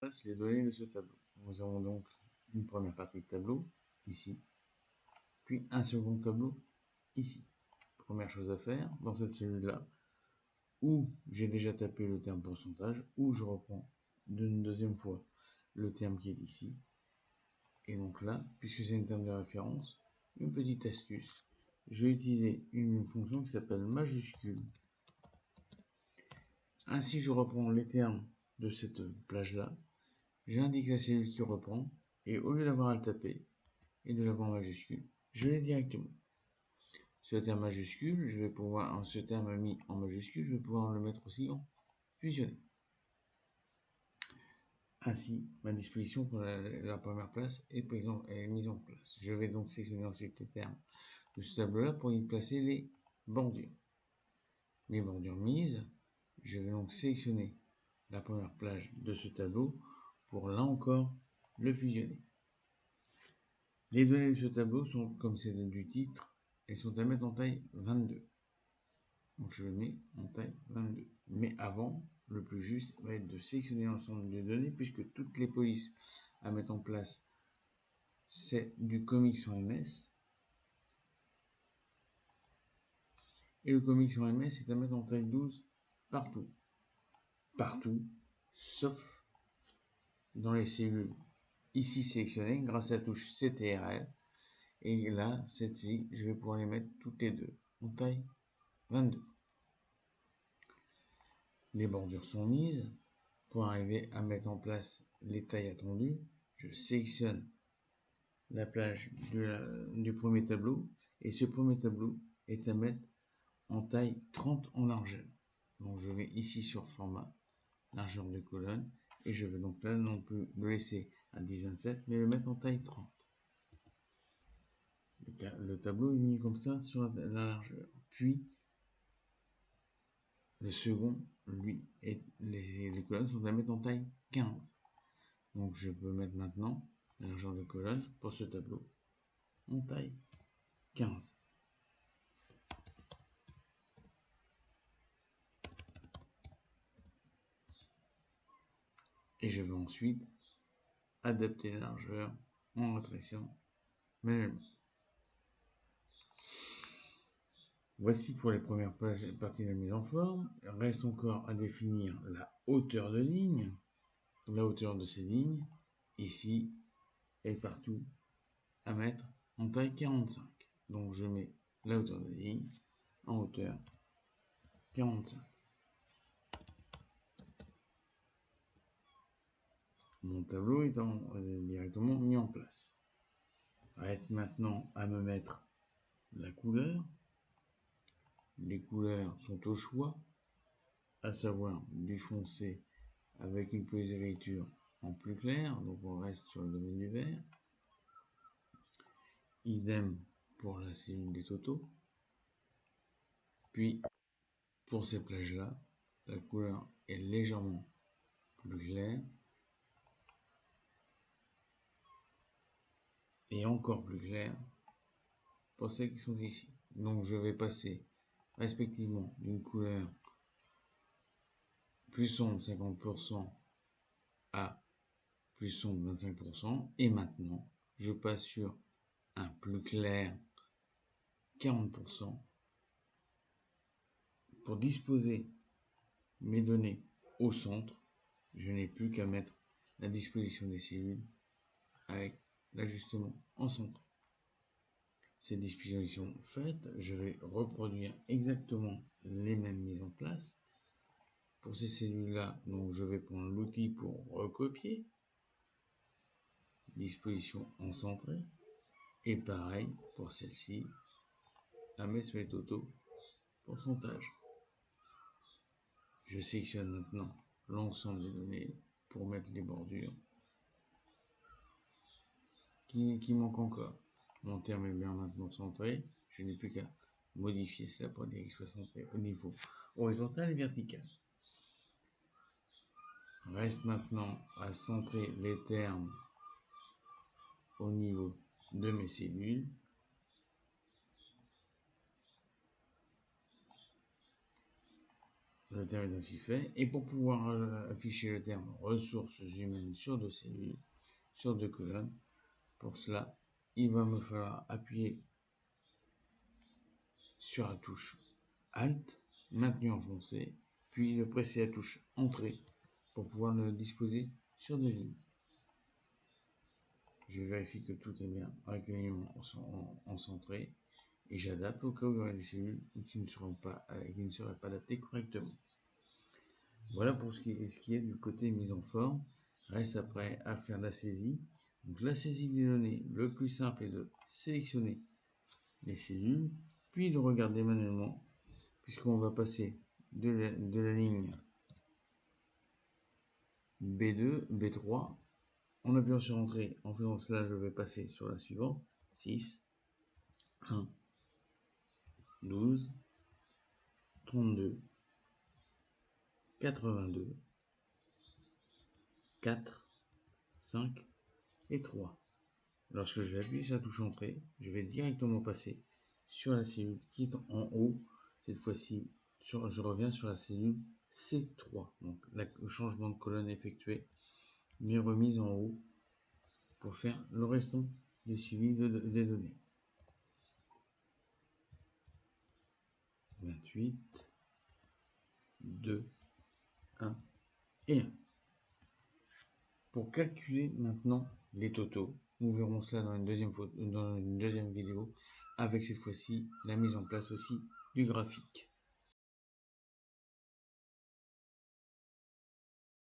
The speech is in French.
passe les données de ce tableau. Nous avons donc une première partie de tableau, ici, puis un second tableau, ici. Première chose à faire, dans cette cellule-là, où j'ai déjà tapé le terme pourcentage, où je reprends une deuxième fois le terme qui est ici. Et donc là, puisque c'est une terme de référence, une petite astuce, je vais utiliser une fonction qui s'appelle majuscule. Ainsi, je reprends les termes de cette plage-là, j'indique la cellule qui reprend, et au lieu d'avoir à le taper et de l'avoir en majuscule, je l'ai directement. Ce terme majuscule, je vais pouvoir, ce terme mis en majuscule, je vais pouvoir le mettre aussi en fusionné. Ainsi, ma disposition pour la première place est mise en place. Je vais donc sélectionner ensuite les termes de ce tableau-là pour y placer les bordures. Les bordures mises, je vais donc sélectionner la première plage de ce tableau pour là encore le fusionner. Les données de ce tableau sont, comme c'est du titre, elles sont à mettre en taille 22. Donc je le mets en taille 22. Mais avant, le plus juste va être de sélectionner l'ensemble des données puisque toutes les polices à mettre en place, c'est du comics en MS. Et le comics en MS est à mettre en taille 12 partout. Partout, sauf dans les cellules ici sélectionnées grâce à la touche CTRL. Et là, celle-ci, je vais pouvoir les mettre toutes les deux en taille 22. Les bordures sont mises. Pour arriver à mettre en place les tailles attendues, je sélectionne la plage du premier tableau et ce premier tableau est à mettre en taille 30 en largeur. Donc je vais ici sur format, largeur de colonne et je vais donc là non plus le laisser à 10,27 mais le mettre en taille 30. Le tableau est mis comme ça sur la largeur. Puis le second, lui, les colonnes sont à mettre en taille 15. Donc je peux mettre maintenant la largeur de colonne pour ce tableau en taille 15. Et je vais ensuite adapter la largeur en rétrécissant manuellement. Voici pour les premières parties de la mise en forme. Il reste encore à définir la hauteur de ligne, la hauteur de ces lignes, ici et partout, à mettre en taille 45. Donc je mets la hauteur de ligne en hauteur 45. Mon tableau étant directement mis en place. Reste maintenant à me mettre la couleur. Les couleurs sont au choix, à savoir du foncé avec une police d'écriture en plus clair, donc on reste sur le domaine du vert. Idem pour la cellule des totaux. Puis pour ces plages-là, la couleur est légèrement plus claire et encore plus claire pour celles qui sont ici. Donc je vais passer respectivement d'une couleur plus sombre 50% à plus sombre 25%. Et maintenant, je passe sur un plus clair 40%. Pour disposer mes données au centre, je n'ai plus qu'à mettre la disposition des cellules avec l'ajustement en centre. Cette disposition faite, je vais reproduire exactement les mêmes mises en place. Pour ces cellules-là, donc je vais prendre l'outil pour recopier. Disposition en centré. Et pareil pour celle-ci, à mettre sur les totaux pourcentage. Je sélectionne maintenant l'ensemble des données pour mettre les bordures qui manquent encore. Mon terme est bien maintenant centré. Je n'ai plus qu'à modifier cela pour dire qu'il soit centré au niveau horizontal et vertical. Reste maintenant à centrer les termes au niveau de mes cellules. Le terme est ainsi fait. Et pour pouvoir afficher le terme ressources humaines sur 2 cellules, sur 2 colonnes, pour cela, il va me falloir appuyer sur la touche Alt, maintenu enfoncé, puis de presser la touche Entrée pour pouvoir le disposer sur 2 lignes. Je vérifie que tout est bien avec l'élément en centré et j'adapte au cas où il y aurait des cellules qui ne seraient pas adaptées correctement. Voilà pour ce qui est du côté mise en forme. Reste après à faire la saisie. Donc la saisie des données, le plus simple est de sélectionner les cellules, puis de regarder manuellement, puisqu'on va passer de la ligne B2, B3, en appuyant sur Entrée. En faisant cela, je vais passer sur la suivante, 6, 1, 12, 32, 82, 4, 5 et 3. Lorsque je vais appuyer sur la touche Entrée, je vais directement passer sur la cellule qui est en haut. Cette fois-ci, je reviens sur la cellule C3. Donc le changement de colonne effectué, bien remise en haut pour faire le restant du suivi des données. 28, 2, 1 et 1. Pour calculer maintenant les totaux, nous verrons cela dans une deuxième vidéo avec cette fois-ci la mise en place aussi du graphique.